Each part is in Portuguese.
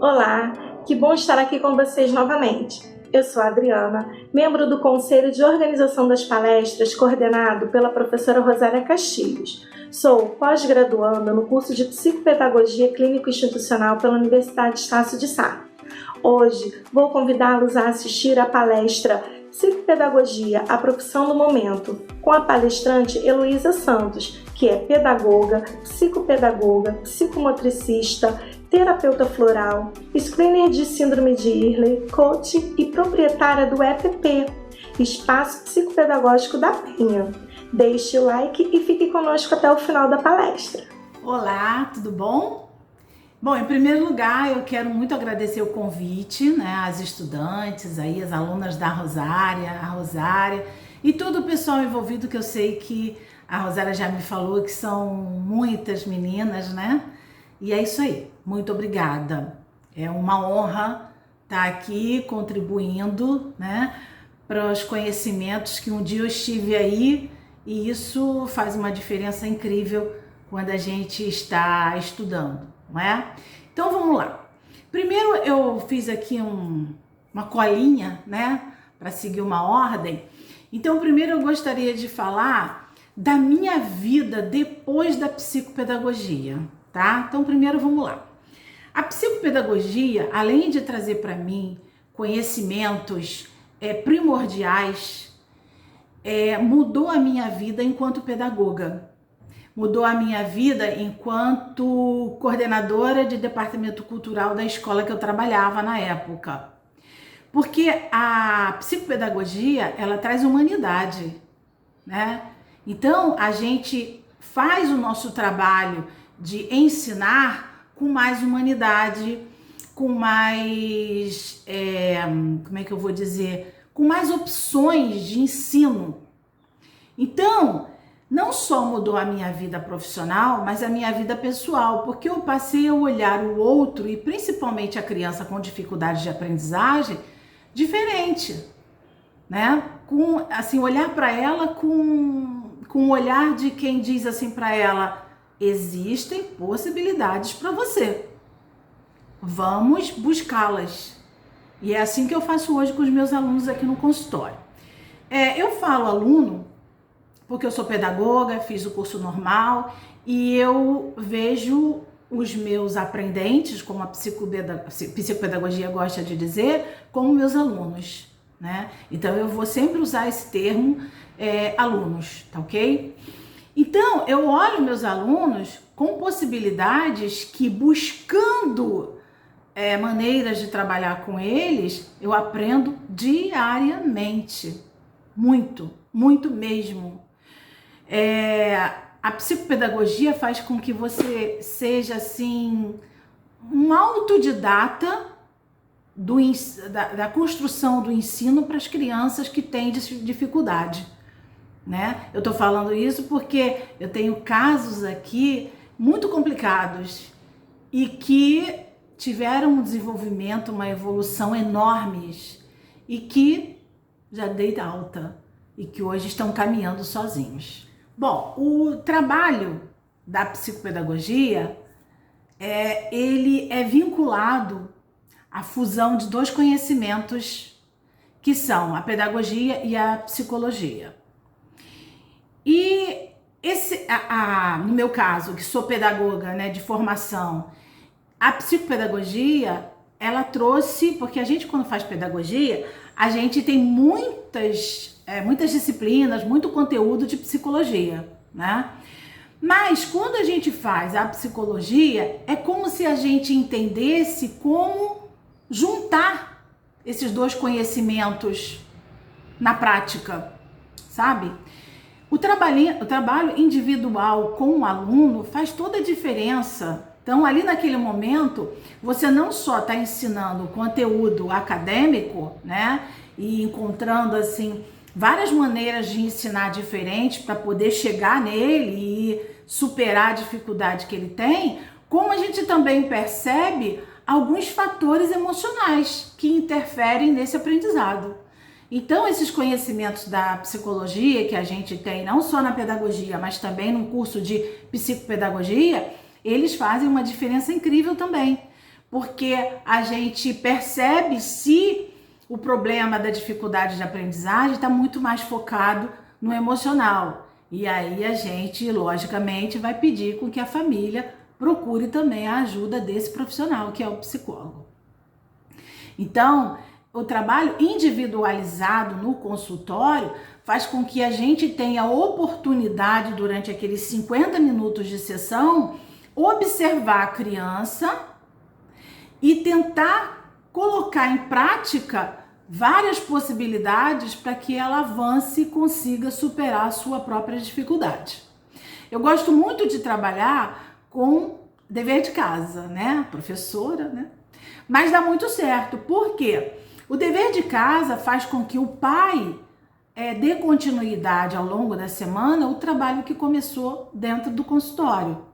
Olá, que bom estar aqui com vocês novamente. Eu sou a Adriana, membro do Conselho de Organização das Palestras, coordenado pela professora Rosália Castilhos. Sou pós-graduanda no curso de Psicopedagogia Clínico-Institucional pela Universidade Estácio de Sá. Hoje vou convidá-los a assistir à palestra Psicopedagogia, a profissão do momento, com a palestrante Heloísa Santos, que é pedagoga, psicopedagoga, psicomotricista, terapeuta floral, screener de síndrome de Ehlers, coach e proprietária do EPP, Espaço Psicopedagógico da Penha. Deixe o like e fique conosco até o final da palestra. Olá, tudo bom? Bom, em primeiro lugar, eu quero muito agradecer o convite, às estudantes, aí, as alunas da Rosária, a Rosária e todo o pessoal envolvido, que eu sei que a Rosária já me falou que são muitas meninas, né? E é isso aí, muito obrigada. É uma honra estar aqui contribuindo, para os conhecimentos que um dia eu estive aí, e isso faz uma diferença incrível quando a gente está estudando, não é? Então vamos lá. Primeiro eu fiz aqui uma colinha, para seguir uma ordem. Então primeiro eu gostaria de falar da minha vida depois da psicopedagogia, tá? Então primeiro vamos lá. A psicopedagogia, além de trazer para mim conhecimentos primordiais, mudou a minha vida enquanto pedagoga. Mudou a minha vida enquanto coordenadora de departamento cultural da escola que eu trabalhava na época. Porque a psicopedagogia, ela traz humanidade, Então, a gente faz o nosso trabalho de ensinar com mais humanidade, com mais, com mais opções de ensino. Então, não só mudou a minha vida profissional, mas a minha vida pessoal, porque eu passei a olhar o outro, e principalmente a criança com dificuldade de aprendizagem, diferente, Com, assim, olhar para ela com o olhar de quem diz assim para ela: existem possibilidades para você, vamos buscá-las. E é assim que eu faço hoje com os meus alunos aqui no consultório. Eu falo aluno porque eu sou pedagoga, fiz o curso normal, e eu vejo os meus aprendentes, como a psicopedagogia gosta de dizer, como meus alunos, Então eu vou sempre usar esse termo, alunos, tá ok? Então eu olho meus alunos com possibilidades que, buscando maneiras de trabalhar com eles, eu aprendo diariamente, muito, muito mesmo. A psicopedagogia faz com que você seja assim um autodidata da construção do ensino para as crianças que têm dificuldade, Eu tô falando isso porque eu tenho casos aqui muito complicados e que tiveram um desenvolvimento, uma evolução enormes, e que já dei alta e que hoje estão caminhando sozinhos. Bom, o trabalho da psicopedagogia ele é vinculado à fusão de dois conhecimentos, que são a pedagogia e a psicologia. E no meu caso, que sou pedagoga, de formação, a psicopedagogia, ela trouxe, porque a gente, quando faz pedagogia, a gente tem muitas disciplinas, muito conteúdo de psicologia, Mas quando a gente faz a psicologia, é como se a gente entendesse como juntar esses dois conhecimentos na prática, sabe? O trabalho individual com o aluno faz toda a diferença. Então, ali naquele momento, você não só está ensinando conteúdo acadêmico, E encontrando, assim, várias maneiras de ensinar diferentes para poder chegar nele e superar a dificuldade que ele tem, como a gente também percebe alguns fatores emocionais que interferem nesse aprendizado. Então, esses conhecimentos da psicologia que a gente tem, não só na pedagogia, mas também no curso de psicopedagogia, eles fazem uma diferença incrível também. porque a gente percebe se o problema da dificuldade de aprendizagem está muito mais focado no emocional. E aí a gente, logicamente, vai pedir com que a família procure também a ajuda desse profissional, que é o psicólogo. Então, o trabalho individualizado no consultório faz com que a gente tenha a oportunidade, durante aqueles 50 minutos de sessão, observar a criança e tentar colocar em prática várias possibilidades para que ela avance e consiga superar a sua própria dificuldade. Eu gosto muito de trabalhar com dever de casa, né? Professora, né? Mas dá muito certo. Por quê? O dever de casa faz com que o pai dê continuidade ao longo da semana ao trabalho que começou dentro do consultório.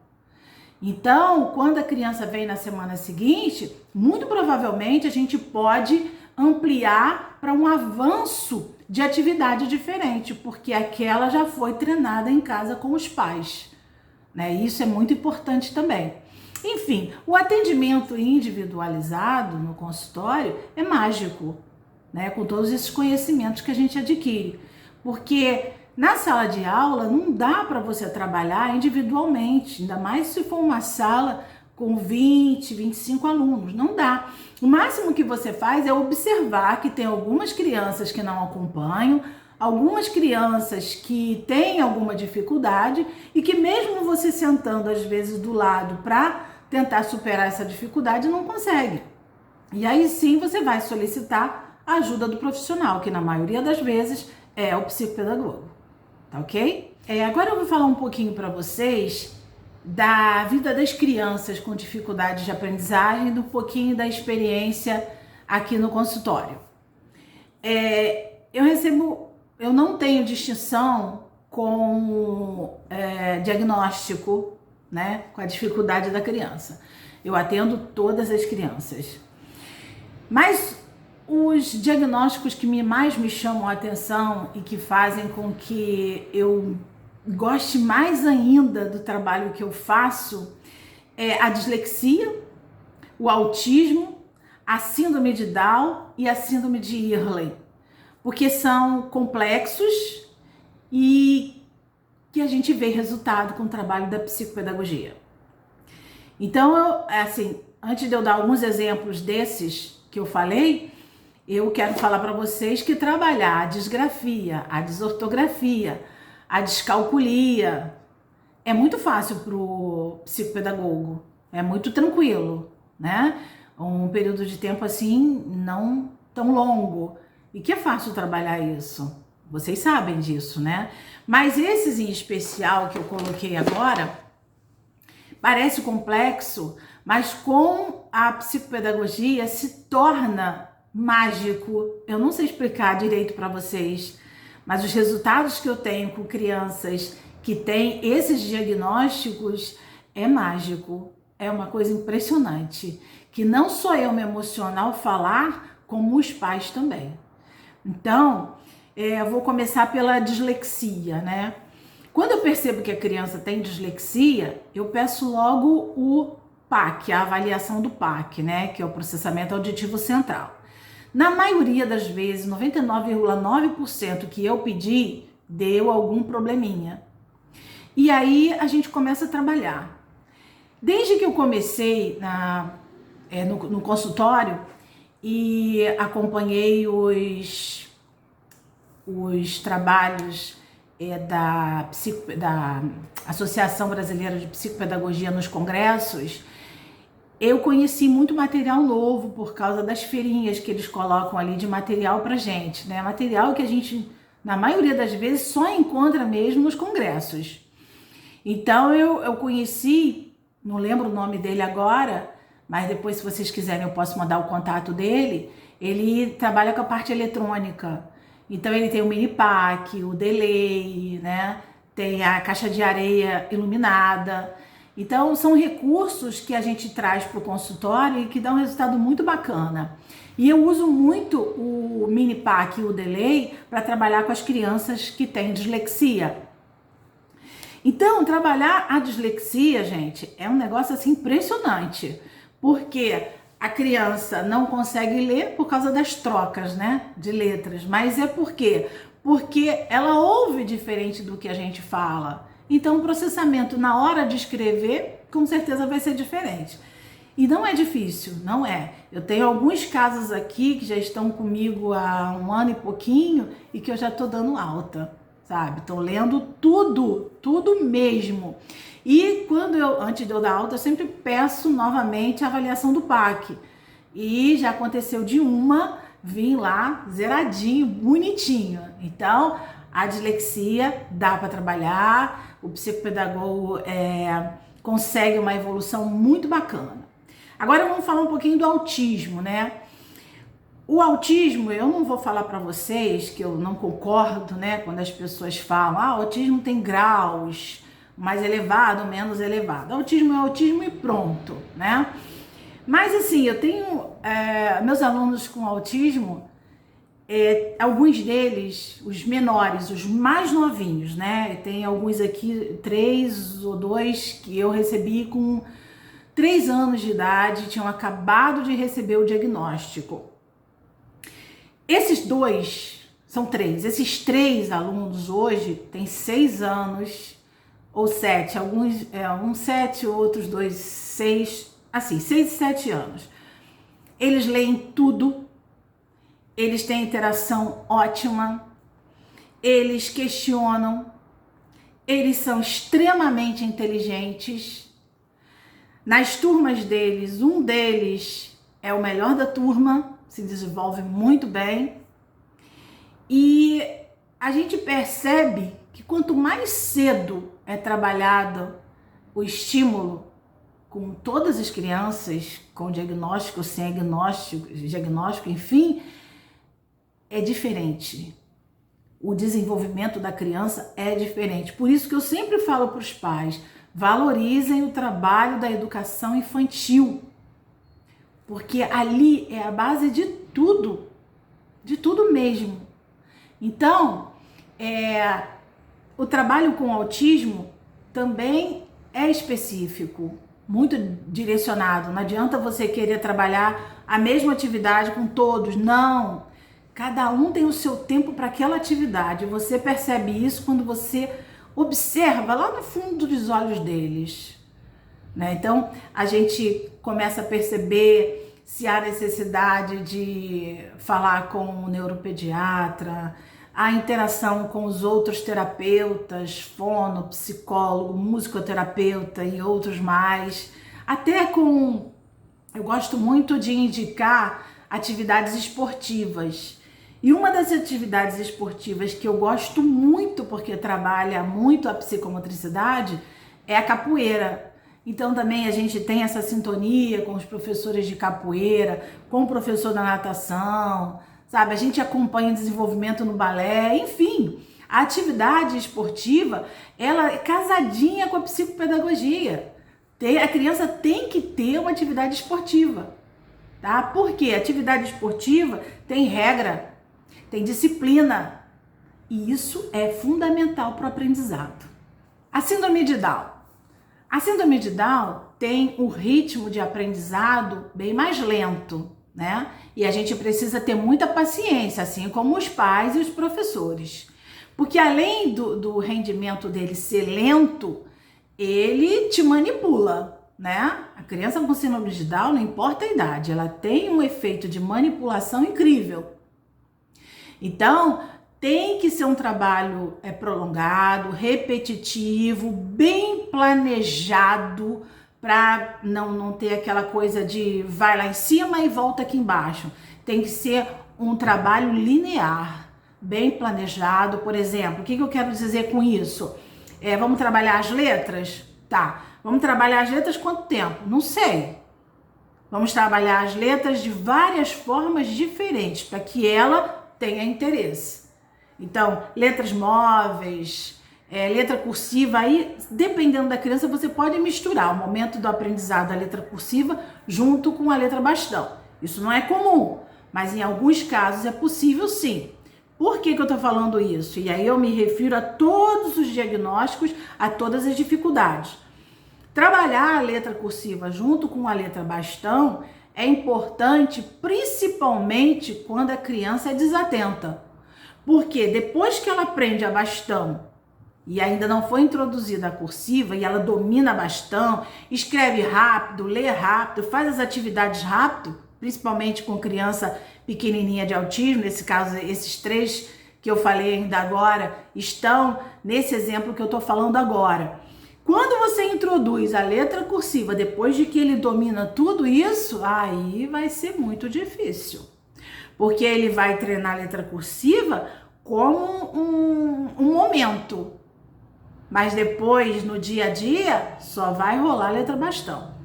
Então, quando a criança vem na semana seguinte, muito provavelmente a gente pode ampliar para um avanço de atividade diferente, porque aquela já foi treinada em casa com os pais, né? Isso é muito importante também. Enfim, o atendimento individualizado no consultório é mágico, né? Com todos esses conhecimentos que a gente adquire, porque na sala de aula não dá para você trabalhar individualmente, ainda mais se for uma sala com 20, 25 alunos, não dá. O máximo que você faz é observar que tem algumas crianças que não acompanham, algumas crianças que têm alguma dificuldade e que mesmo você sentando às vezes do lado para tentar superar essa dificuldade não consegue. E aí sim você vai solicitar a ajuda do profissional, que na maioria das vezes é o psicopedagogo, tá ok? Agora eu vou falar um pouquinho para vocês da vida das crianças com dificuldades de aprendizagem e um pouquinho da experiência aqui no consultório. Eu não tenho distinção com diagnóstico, né, com a dificuldade da criança. Eu atendo todas as crianças. Mas os diagnósticos que mais me chamam a atenção e que fazem com que eu goste mais ainda do trabalho que eu faço é a dislexia, o autismo, a síndrome de Down e a síndrome de Ehlers, porque são complexos e que a gente vê resultado com o trabalho da psicopedagogia. Então, antes de eu dar alguns exemplos desses que eu falei, eu quero falar para vocês que trabalhar a disgrafia, a desortografia, a descalculia é muito fácil para o psicopedagogo, é muito tranquilo, né? Um período de tempo assim não tão longo e que é fácil trabalhar isso. Vocês sabem disso, né? Mas esses em especial que eu coloquei agora parece complexo, mas com a psicopedagogia se torna mágico. Eu não sei explicar direito para vocês, mas os resultados que eu tenho com crianças que têm esses diagnósticos é mágico. É uma coisa impressionante, que não só eu me emociona ao falar, como os pais também. Então, eu vou começar pela dislexia, né? Quando eu percebo que a criança tem dislexia, eu peço logo o PAC, a avaliação do PAC, né? Que é o processamento auditivo central. Na maioria das vezes, 99,9% que eu pedi, deu algum probleminha. E aí a gente começa a trabalhar. Desde que eu comecei no consultório e acompanhei os trabalhos da Associação Brasileira de Psicopedagogia nos congressos, eu conheci muito material novo por causa das feirinhas que eles colocam ali de material pra gente, né? Material que a gente, na maioria das vezes, só encontra mesmo nos congressos. Então eu conheci, não lembro o nome dele agora, mas depois, se vocês quiserem, eu posso mandar o contato dele. Ele trabalha com a parte eletrônica. Então ele tem o mini-pack, o delay, né? Tem a caixa de areia iluminada. Então são recursos que a gente traz para o consultório e que dão um resultado muito bacana. E eu uso muito o mini-pack e o delay para trabalhar com as crianças que têm dislexia. Então, trabalhar a dislexia, gente, é um negócio assim impressionante, porque a criança não consegue ler por causa das trocas, né, de letras. Mas é por quê? Porque ela ouve diferente do que a gente fala. Então o processamento na hora de escrever, com certeza vai ser diferente. E não é difícil, não é. Eu tenho alguns casos aqui que já estão comigo há 1 ano e pouquinho e que eu já tô dando alta, sabe? Estão lendo tudo, tudo mesmo. E antes de eu dar alta, eu sempre peço novamente a avaliação do PAC. E já aconteceu de vim lá zeradinho, bonitinho. Então, a dislexia dá para trabalhar, o psicopedagogo consegue uma evolução muito bacana. Agora vamos falar um pouquinho do autismo, né? O autismo, eu não vou falar para vocês que eu não concordo, né? Quando as pessoas falam, o autismo tem graus, mais elevado, menos elevado. Autismo é autismo e pronto, né? Mas assim, eu tenho meus alunos com autismo, alguns deles, os menores, os mais novinhos, né? Tem alguns aqui, 3 ou 2, que eu recebi com 3 anos de idade, tinham acabado de receber o diagnóstico. Esses 3 alunos hoje têm 6 anos ou 7, alguns, um 7, outros 2, 6, assim, 6 e 7 anos. Eles leem tudo, eles têm interação ótima, eles questionam, eles são extremamente inteligentes. Nas turmas deles, um deles é o melhor da turma, se desenvolve muito bem. E a gente percebe que quanto mais cedo é trabalhado o estímulo com todas as crianças, com diagnóstico, sem diagnóstico, enfim, é diferente. O desenvolvimento da criança é diferente. Por isso que eu sempre falo para os pais, valorizem o trabalho da educação infantil, porque ali é a base de tudo mesmo. Então, o trabalho com autismo também é específico, muito direcionado. Não adianta você querer trabalhar a mesma atividade com todos, não. Cada um tem o seu tempo para aquela atividade. Você percebe isso quando você observa lá no fundo dos olhos deles, né? Então, a gente começa a perceber se há necessidade de falar com o neuropediatra, a interação com os outros terapeutas, fono, psicólogo, musicoterapeuta e outros mais. Eu gosto muito de indicar atividades esportivas. E uma das atividades esportivas que eu gosto muito, porque trabalha muito a psicomotricidade, é a capoeira. Então também a gente tem essa sintonia com os professores de capoeira, com o professor da natação, sabe? A gente acompanha o desenvolvimento no balé, enfim. A atividade esportiva, ela é casadinha com a psicopedagogia. A criança tem que ter uma atividade esportiva, tá? Porque a atividade esportiva tem regra, tem disciplina, e isso é fundamental para o aprendizado. A síndrome de Down. A síndrome de Down tem um ritmo de aprendizado bem mais lento, né? E a gente precisa ter muita paciência, assim como os pais e os professores. Porque além do rendimento dele ser lento, ele te manipula, né? A criança com síndrome de Down, não importa a idade, ela tem um efeito de manipulação incrível. Então, tem que ser um trabalho prolongado, repetitivo, bem planejado, para não ter aquela coisa de vai lá em cima e volta aqui embaixo. Tem que ser um trabalho linear, bem planejado. Por exemplo, o que eu quero dizer com isso? Vamos trabalhar as letras? Tá. Vamos trabalhar as letras quanto tempo? Não sei. Vamos trabalhar as letras de várias formas diferentes, para que ela tenha interesse. Então, letras móveis, letra cursiva, aí, dependendo da criança, você pode misturar o momento do aprendizado da letra cursiva junto com a letra bastão. Isso não é comum, mas em alguns casos é possível sim. Por que eu tô falando isso? E aí eu me refiro a todos os diagnósticos, a todas as dificuldades. Trabalhar a letra cursiva junto com a letra bastão é importante principalmente quando a criança é desatenta. Porque depois que ela aprende a bastão e ainda não foi introduzida a cursiva e ela domina bastão, escreve rápido, lê rápido, faz as atividades rápido, principalmente com criança pequenininha de autismo, nesse caso esses 3 que eu falei ainda agora estão nesse exemplo que eu tô falando agora. Quando você introduz a letra cursiva, depois de que ele domina tudo isso, aí vai ser muito difícil. Porque ele vai treinar a letra cursiva como um momento. Mas depois, no dia a dia, só vai rolar a letra bastão.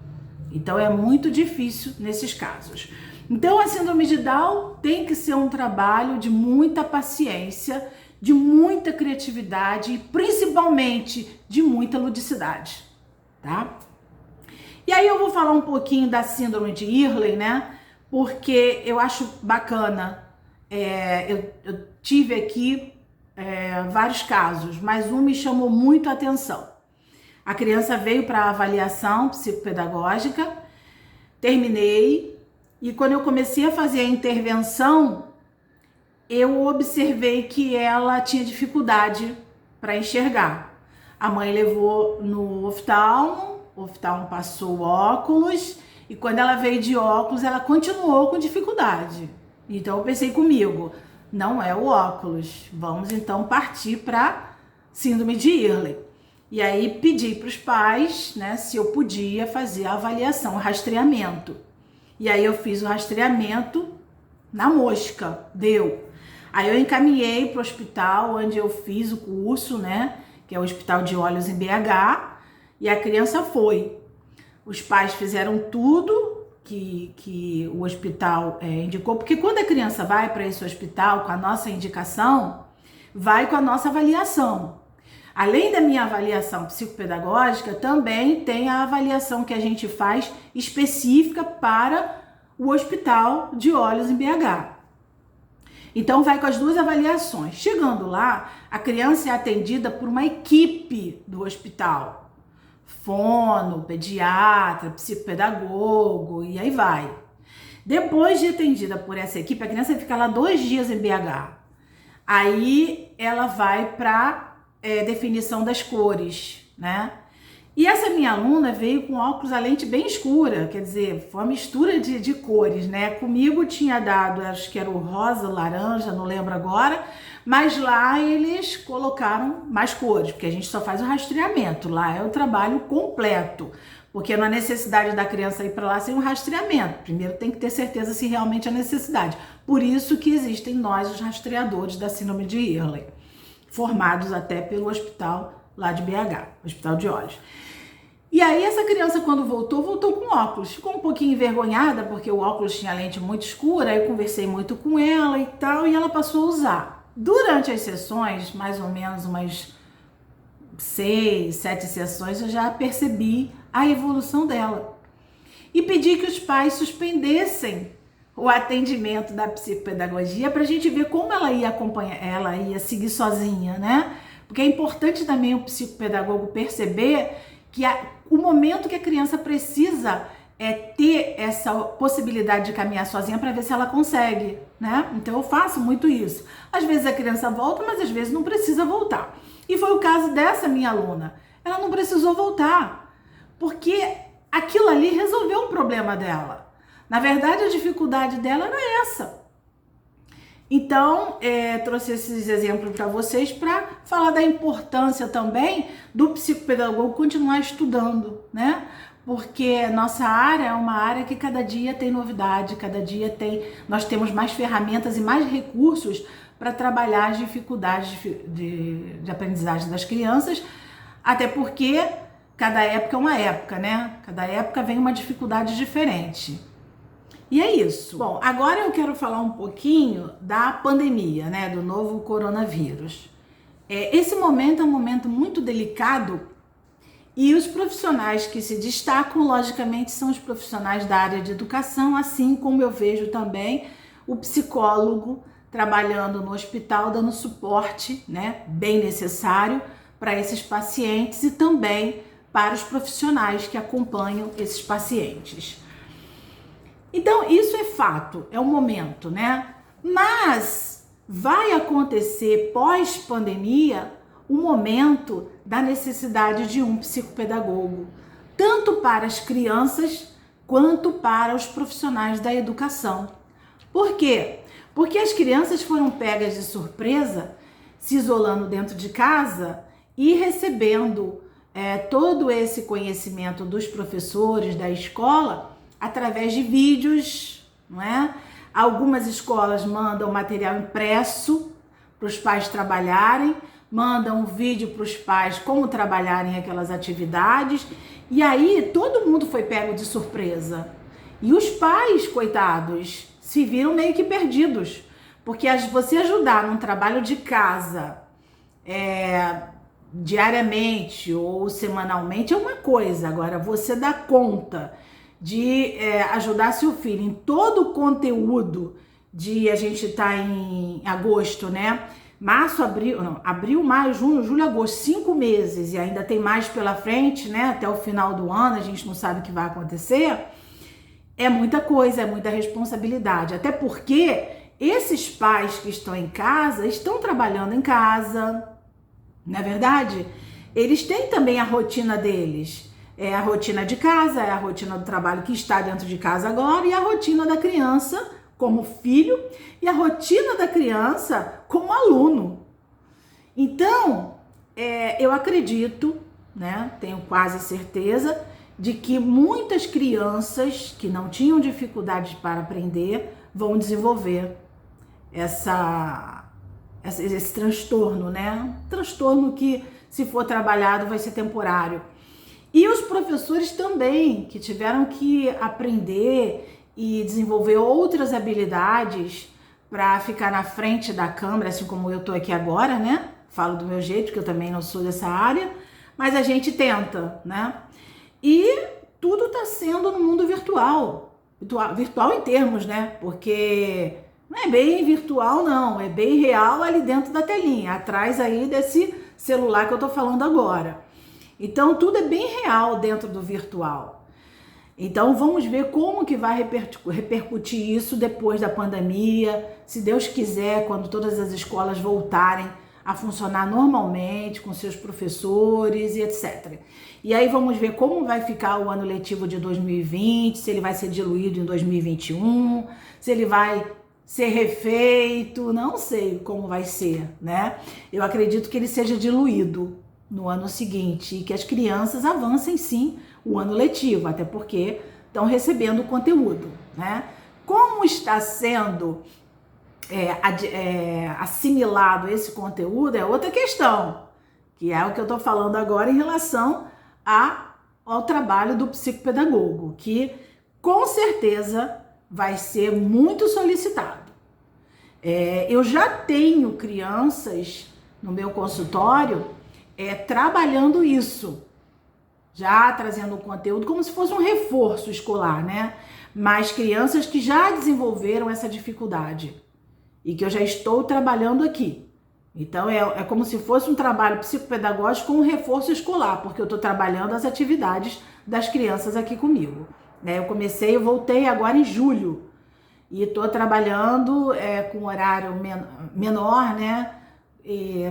Então é muito difícil nesses casos. Então a síndrome de Down tem que ser um trabalho de muita paciência, de muita criatividade e principalmente de muita ludicidade, tá? E aí eu vou falar um pouquinho da síndrome de Early, né? Porque eu acho bacana. Eu tive aqui vários casos, mas um me chamou muito a atenção. A criança veio para avaliação psicopedagógica, terminei, e quando eu comecei a fazer a intervenção, eu observei que ela tinha dificuldade para enxergar. A mãe levou no oftalmo, o oftalmo passou óculos, e quando ela veio de óculos, ela continuou com dificuldade. Então eu pensei comigo, não é o óculos, vamos então partir para síndrome de Early. E aí pedi para os pais, né, se eu podia fazer a avaliação, o rastreamento. E aí eu fiz o rastreamento na mosca, deu. Aí eu encaminhei para o hospital onde eu fiz o curso, né, que é o Hospital de Olhos em BH, e a criança foi. Os pais fizeram tudo que o hospital indicou, porque quando a criança vai para esse hospital com a nossa indicação, vai com a nossa avaliação. Além da minha avaliação psicopedagógica, também tem a avaliação que a gente faz específica para o Hospital de Olhos em BH. Então vai com as 2 avaliações. Chegando lá, a criança é atendida por uma equipe do hospital. Fono, pediatra, psicopedagogo e aí vai. Depois de atendida por essa equipe, a criança fica lá 2 dias em BH. Aí ela vai para definição das cores, né? E essa minha aluna veio com óculos, a lente bem escura, quer dizer, foi uma mistura de cores, né? Comigo tinha dado, acho que era o rosa, laranja, não lembro agora, mas lá eles colocaram mais cores, porque a gente só faz o rastreamento, lá é o trabalho completo, porque não há necessidade da criança ir para lá sem um rastreamento. Primeiro tem que ter certeza se realmente há necessidade. Por isso que existem nós, os rastreadores da síndrome de Early, formados até pelo hospital lá de BH, Hospital de Olhos. E aí essa criança quando voltou com óculos, ficou um pouquinho envergonhada porque o óculos tinha lente muito escura, aí eu conversei muito com ela e tal, e ela passou a usar. Durante as sessões, mais ou menos umas 6, 7 sessões, eu já percebi a evolução dela. E pedi que os pais suspendessem o atendimento da psicopedagogia para a gente ver como ela ia acompanhar, ela ia seguir sozinha, né? Porque é importante também o psicopedagogo perceber que o momento que a criança precisa ter essa possibilidade de caminhar sozinha para ver se ela consegue, né? Então eu faço muito isso. Às vezes a criança volta, mas às vezes não precisa voltar. E foi o caso dessa minha aluna. Ela não precisou voltar, porque aquilo ali resolveu o problema dela. Na verdade, a dificuldade dela era essa. Então, trouxe esses exemplos para vocês para falar da importância também do psicopedagogo continuar estudando, né? Porque nossa área é uma área que cada dia tem novidade, cada dia nós temos mais ferramentas e mais recursos para trabalhar as dificuldades de aprendizagem das crianças, até porque cada época é uma época, né? Cada época vem uma dificuldade diferente. E é isso. Bom, agora eu quero falar um pouquinho da pandemia, né, do novo coronavírus. Esse momento é um momento muito delicado e os profissionais que se destacam, logicamente, são os profissionais da área de educação, assim como eu vejo também o psicólogo trabalhando no hospital, dando suporte, né, bem necessário para esses pacientes e também para os profissionais que acompanham esses pacientes. Então, isso é fato, é um momento, né? Mas vai acontecer pós-pandemia o momento da necessidade de um psicopedagogo, tanto para as crianças quanto para os profissionais da educação. Por quê? Porque as crianças foram pegas de surpresa, se isolando dentro de casa e recebendo todo esse conhecimento dos professores da escola através de vídeos, não é? Algumas escolas mandam material impresso para os pais trabalharem, mandam um vídeo para os pais como trabalharem aquelas atividades, e aí todo mundo foi pego de surpresa. E os pais, coitados, se viram meio que perdidos, porque você ajudar num trabalho de casa diariamente ou semanalmente é uma coisa, agora você dá conta de ajudar seu filho em todo o conteúdo a gente tá em agosto, né? Abril, maio, junho, julho, agosto, 5 meses, e ainda tem mais pela frente, né? Até o final do ano, a gente não sabe o que vai acontecer. É muita coisa, é muita responsabilidade, até porque esses pais que estão em casa, estão trabalhando em casa, não é verdade? Eles têm também a rotina deles. É a rotina de casa, é a rotina do trabalho que está dentro de casa agora, e a rotina da criança como filho, e a rotina da criança como aluno. Então, eu acredito, né, tenho quase certeza, de que muitas crianças que não tinham dificuldade para aprender vão desenvolver esse transtorno, né? Transtorno que, se for trabalhado, vai ser temporário. E os professores também, que tiveram que aprender e desenvolver outras habilidades para ficar na frente da câmera, assim como eu tô aqui agora, né? Falo do meu jeito, que eu também não sou dessa área, mas a gente tenta, né? E tudo tá sendo no mundo virtual. Virtual em termos, né? Porque não é bem virtual, não. É bem real ali dentro da telinha, atrás aí desse celular que eu tô falando agora. Então, tudo é bem real dentro do virtual. Então, vamos ver como que vai repercutir isso depois da pandemia, se Deus quiser, quando todas as escolas voltarem a funcionar normalmente, com seus professores e etc. E aí vamos ver como vai ficar o ano letivo de 2020, se ele vai ser diluído em 2021, se ele vai ser refeito, não sei como vai ser, né? Eu acredito que ele seja diluído no ano seguinte e que as crianças avancem sim o ano letivo, até porque estão recebendo o conteúdo, né? Como está sendo assimilado esse conteúdo é outra questão, que é o que eu estou falando agora em relação ao trabalho do psicopedagogo, que com certeza vai ser muito solicitado. Eu já tenho crianças no meu consultório trabalhando isso, já trazendo o conteúdo como se fosse um reforço escolar, né? Mas crianças que já desenvolveram essa dificuldade e que eu já estou trabalhando aqui. Então é como se fosse um trabalho psicopedagógico com um reforço escolar, porque eu estou trabalhando as atividades das crianças aqui comigo. Eu voltei agora em julho e estou trabalhando com horário menor, né?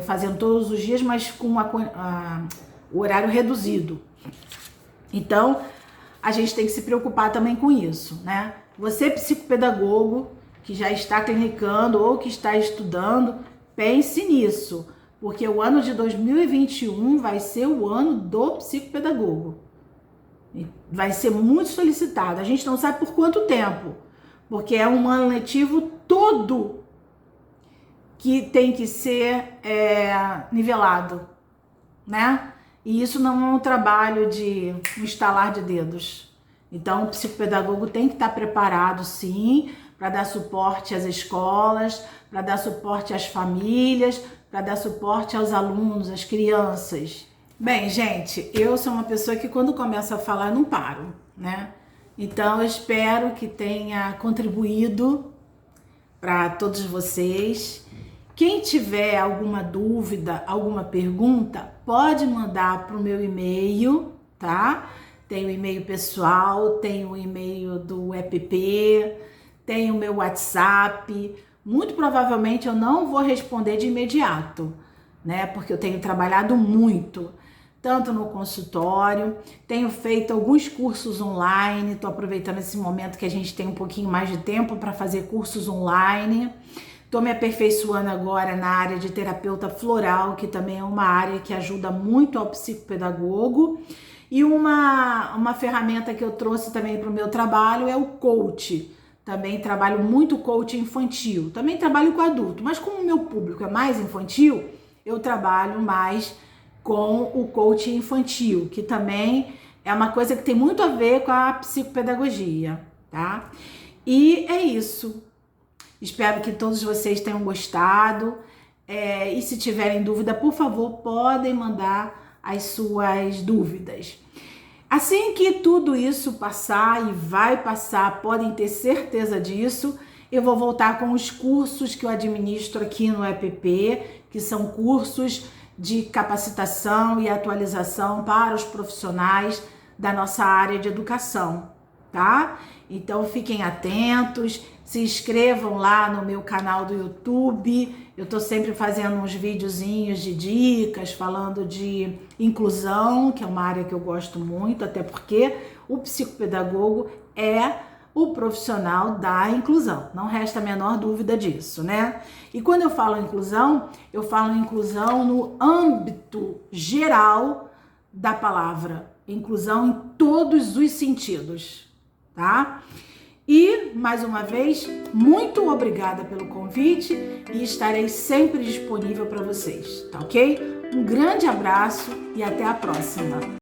Fazendo todos os dias, mas com o horário reduzido. Então, a gente tem que se preocupar também com isso, né? Você, psicopedagogo, que já está clinicando ou que está estudando, pense nisso, porque o ano de 2021 vai ser o ano do psicopedagogo. Vai ser muito solicitado. A gente não sabe por quanto tempo, porque é um ano letivo todo que tem que ser nivelado, né? E isso não é um trabalho de um estalar de dedos. Então, o psicopedagogo tem que estar preparado, sim, para dar suporte às escolas, para dar suporte às famílias, para dar suporte aos alunos, às crianças. Bem, gente, eu sou uma pessoa que quando começo a falar não paro, né? Então, eu espero que tenha contribuído para todos vocês. Quem tiver alguma dúvida, alguma pergunta, pode mandar para o meu e-mail, tá? Tem o e-mail pessoal, tem o e-mail do EPP, tem o meu WhatsApp. Muito provavelmente eu não vou responder de imediato, né? Porque eu tenho trabalhado muito, tanto no consultório, tenho feito alguns cursos online, estou aproveitando esse momento que a gente tem um pouquinho mais de tempo para fazer cursos online. Estou me aperfeiçoando agora na área de terapeuta floral, que também é uma área que ajuda muito ao psicopedagogo. E uma ferramenta que eu trouxe também para o meu trabalho é o coach. Também trabalho muito coach infantil. Também trabalho com adulto, mas como o meu público é mais infantil, eu trabalho mais com o coach infantil, que também é uma coisa que tem muito a ver com a psicopedagogia, tá? E é isso. Espero que todos vocês tenham gostado. E se tiverem dúvida, por favor, podem mandar as suas dúvidas. Assim que tudo isso passar, e vai passar, podem ter certeza disso, eu vou voltar com os cursos que eu administro aqui no EPP, que são cursos de capacitação e atualização para os profissionais da nossa área de educação, tá? Então fiquem atentos, se inscrevam lá no meu canal do YouTube. Eu tô sempre fazendo uns videozinhos de dicas, falando de inclusão, que é uma área que eu gosto muito, até porque o psicopedagogo é o profissional da inclusão, não resta a menor dúvida disso, né? E quando eu falo inclusão no âmbito geral da palavra, inclusão em todos os sentidos, tá? E, mais uma vez, muito obrigada pelo convite e estarei sempre disponível para vocês, tá ok? Um grande abraço e até a próxima!